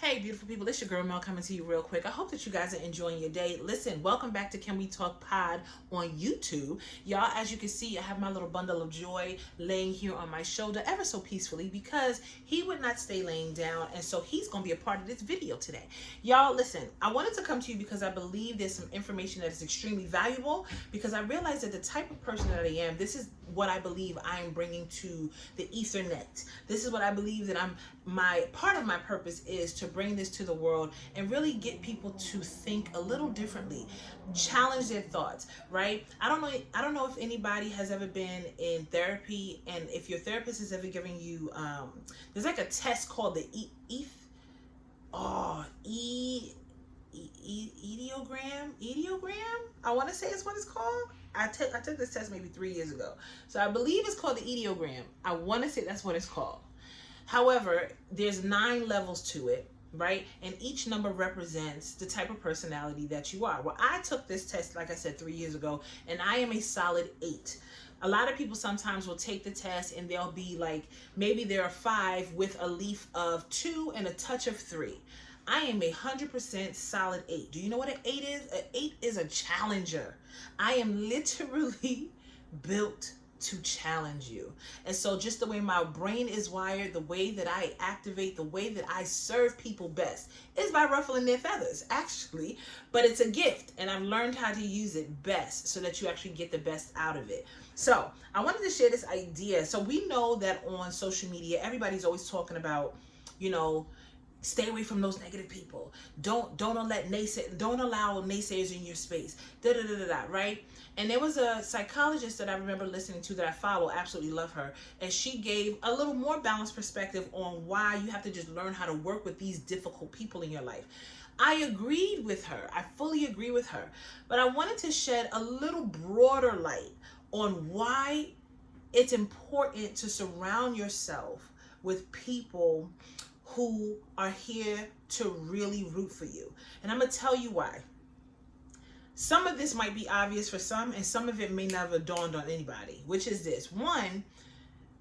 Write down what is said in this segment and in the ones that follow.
Hey, beautiful people, it's your girl Mel coming to you real quick. I hope that you guys are enjoying your day. Listen, welcome back to Can We Talk Pod on YouTube. Y'all, as you can see, I have my little bundle of joy laying here on my shoulder ever so peacefully because he would not stay laying down, and so he's going to be a part of this video today. Y'all, listen, I wanted to come to you because I believe there's some information that is extremely valuable because I realize that the type of person that I am, this is what I believe I am bringing to the Ethernet. This is what I believe that part of my purpose is to bring this to the world and really get people to think a little differently, challenge their thoughts, right? I don't know if anybody has ever been in therapy, and if your therapist has ever given you there's like a test called the Ideogram. I want to say is what it's called. I took this test maybe 3 years ago, so I believe it's called the Ideogram. I want to say that's what it's called. However, there's 9 levels to it, right? And each number represents the type of personality that you are. Well, I took this test, like I said, 3 years ago, and I am a solid 8. A lot of people sometimes will take the test and they'll be like, maybe they're a 5 with a leaf of 2 and a touch of 3. I am 100% solid 8. Do you know what an 8 is? An 8 is a challenger. I am literally built to challenge you. And so just the way my brain is wired, the way that I activate, the way that I serve people best is by ruffling their feathers, actually. But it's a gift, and I've learned how to use it best so that you actually get the best out of it. So I wanted to share this idea. So we know that on social media, everybody's always talking about, stay away from those negative people. Don't allow naysayers in your space. Right? And there was a psychologist that I remember listening to that I follow, absolutely love her, and she gave a little more balanced perspective on why you have to just learn how to work with these difficult people in your life. I agreed with her. I fully agree with her. But I wanted to shed a little broader light on why it's important to surround yourself with people who are here to really root for you. And I'm going to tell you why. Some of this might be obvious for some, and some of it may never dawned on anybody, which is this. One,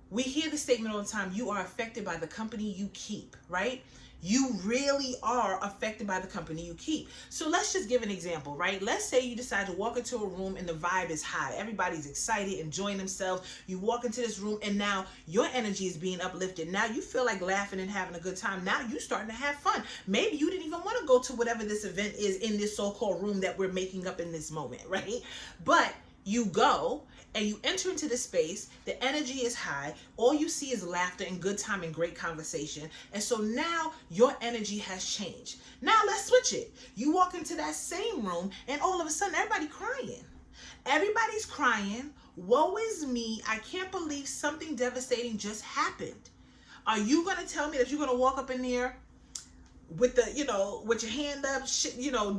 we hear the statement all the time, you are affected by the company you keep, right? You really are affected by the company you keep. So let's just give an example, right? Let's say you decide to walk into a room and the vibe is high. Everybody's excited, enjoying themselves. You walk into this room and now your energy is being uplifted. Now you feel like laughing and having a good time. Now you're starting to have fun. Maybe you didn't even want to go to whatever this event is in this so-called room that we're making up in this moment, right? But you go and you enter into the space, the energy is high, all you see is laughter and good time and great conversation. And so now your energy has changed. Now let's switch it. You walk into that same room and all of a sudden everybody's crying. Everybody's crying. Woe is me. I can't believe something devastating just happened. Are you going to tell me that you're going to walk up in there with the, with your hand up,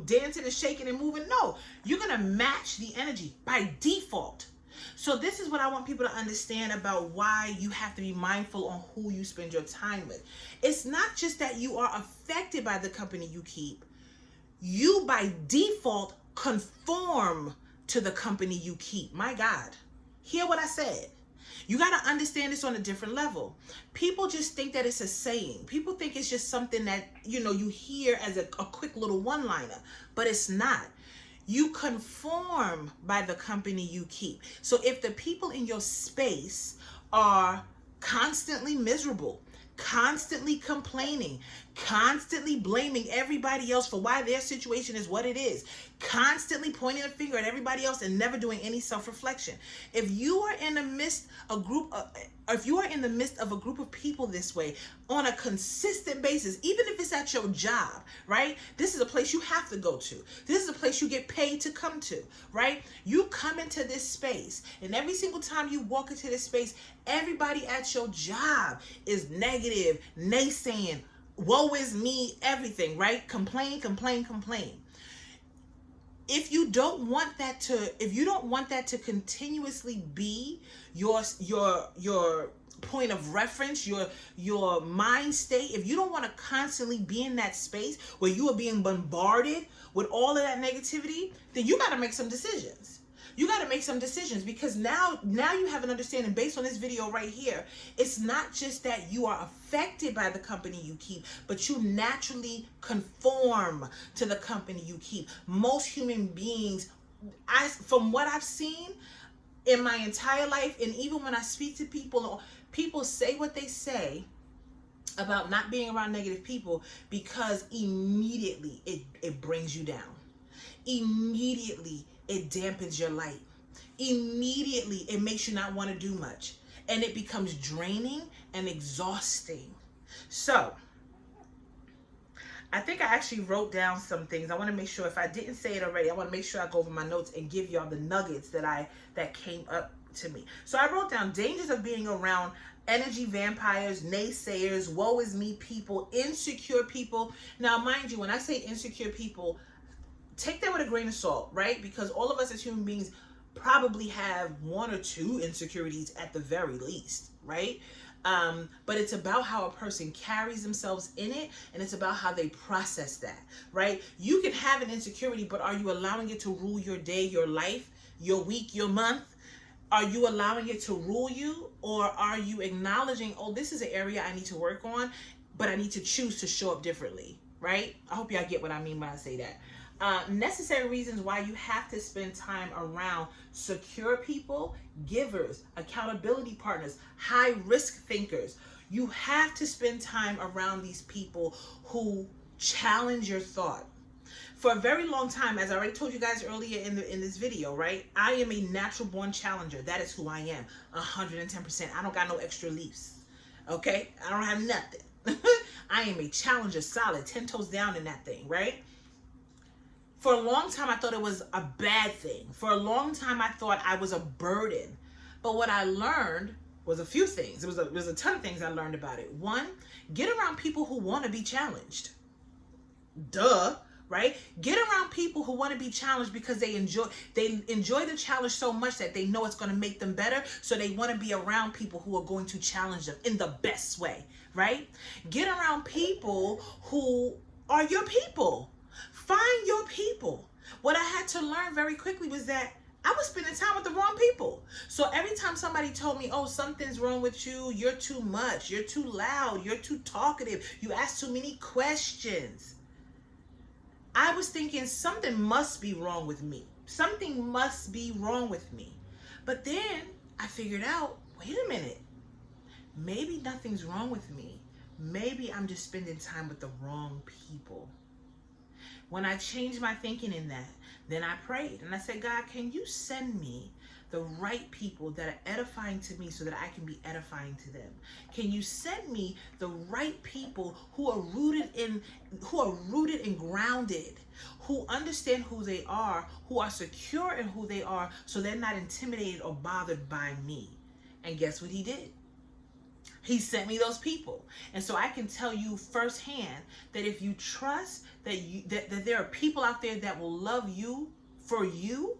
dancing and shaking and moving? No, you're going to match the energy by default. So this is what I want people to understand about why you have to be mindful on who you spend your time with. It's not just that you are affected by the company you keep. You by default conform to the company you keep. My God, hear what I said. You got to understand this on a different level. People just think that it's a saying. People think it's just something that, you hear as a quick little one-liner, but it's not. You conform by the company you keep. So if the people in your space are constantly miserable, constantly complaining, constantly blaming everybody else for why their situation is what it is, constantly pointing a finger at everybody else and never doing any self-reflection. If you are in the midst of a group of people this way on a consistent basis, even if it's at your job, right? This is a place you have to go to. This is a place you get paid to come to, right? You come into this space, and every single time you walk into this space, everybody at your job is negative, naysaying, woe is me, everything, right? Complain. If you don't want that to continuously be your point of reference, your mind state, if you don't want to constantly be in that space where you are being bombarded with all of that negativity, then you got to make some decisions. You got to make some decisions, because now you have an understanding based on this video right here. It's not just that you are affected by the company you keep, but you naturally conform to the company you keep. Most human beings, from what I've seen in my entire life, and even when I speak to people, people say what they say about not being around negative people, because immediately it brings you down. Immediately it dampens your light. Immediately it makes you not want to do much, and it becomes draining and exhausting. So I think I actually wrote down some things. I want to make sure, if I didn't say it already, I want to make sure I go over my notes and give y'all the nuggets that came up to me. So I wrote down dangers of being around energy vampires, naysayers, woe is me people, insecure people. Now, mind you, when I say insecure people, take that with a grain of salt, right? Because all of us as human beings probably have one or two insecurities at the very least, right? But it's about how a person carries themselves in it, and it's about how they process that, right? You can have an insecurity, but are you allowing it to rule your day, your life, your week, your month? Are you allowing it to rule you, or are you acknowledging, oh, this is an area I need to work on, but I need to choose to show up differently, right? I hope y'all get what I mean when I say that. Necessary reasons why you have to spend time around secure people, givers, accountability partners, high risk thinkers. You have to spend time around these people who challenge your thought. For a very long time, as I already told you guys earlier in this video, right? I am a natural born challenger. That is who I am, 110%. I don't got no extra leaves, okay? I don't have nothing. I am a challenger, solid, 10 toes down in that thing, right? For a long time, I thought it was a bad thing. For a long time, I thought I was a burden. But what I learned was a few things. There was a ton of things I learned about it. One, get around people who want to be challenged. Duh, right? Get around people who want to be challenged because they enjoy the challenge so much that they know it's going to make them better. So they want to be around people who are going to challenge them in the best way, right? Get around people who are your people. Find your people. What I had to learn very quickly was that I was spending time with the wrong people. So every time somebody told me, oh, something's wrong with you, you're too much, you're too loud, you're too talkative, you ask too many questions, I was thinking something must be wrong with me. Something must be wrong with me. But then I figured out, wait a minute, maybe nothing's wrong with me. Maybe I'm just spending time with the wrong people. When I changed my thinking in that, then I prayed and I said, God, can you send me the right people that are edifying to me so that I can be edifying to them? Can you send me the right people who are rooted and grounded, who understand who they are, who are secure in who they are, so they're not intimidated or bothered by me? And guess what he did? He sent me those people. And so I can tell you firsthand that if you trust that there are people out there that will love you for you,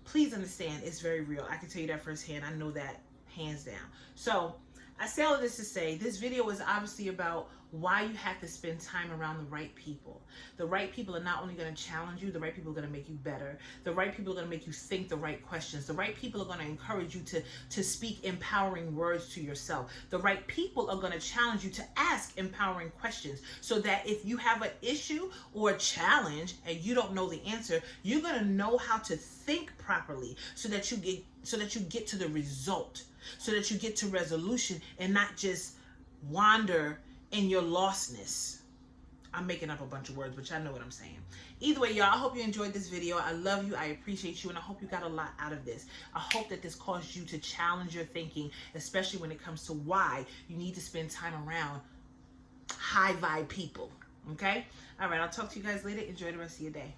please understand it's very real. I can tell you that firsthand. I know that hands down. So I say all of this to say this video is obviously about why you have to spend time around the right people. The right people are not only going to challenge you, the right people are going to make you better. The right people are going to make you think the right questions. The right people are going to encourage you to speak empowering words to yourself. The right people are going to challenge you to ask empowering questions, so that if you have an issue or a challenge and you don't know the answer, you're going to know how to think properly so that you get to the result, so that you get to resolution and not just wander in your lostness. I'm making up a bunch of words, but y'all know what I'm saying. Either way, y'all, I hope you enjoyed this video. I love you. I appreciate you. And I hope you got a lot out of this. I hope that this caused you to challenge your thinking, especially when it comes to why you need to spend time around high vibe people. Okay? All right. I'll talk to you guys later. Enjoy the rest of your day.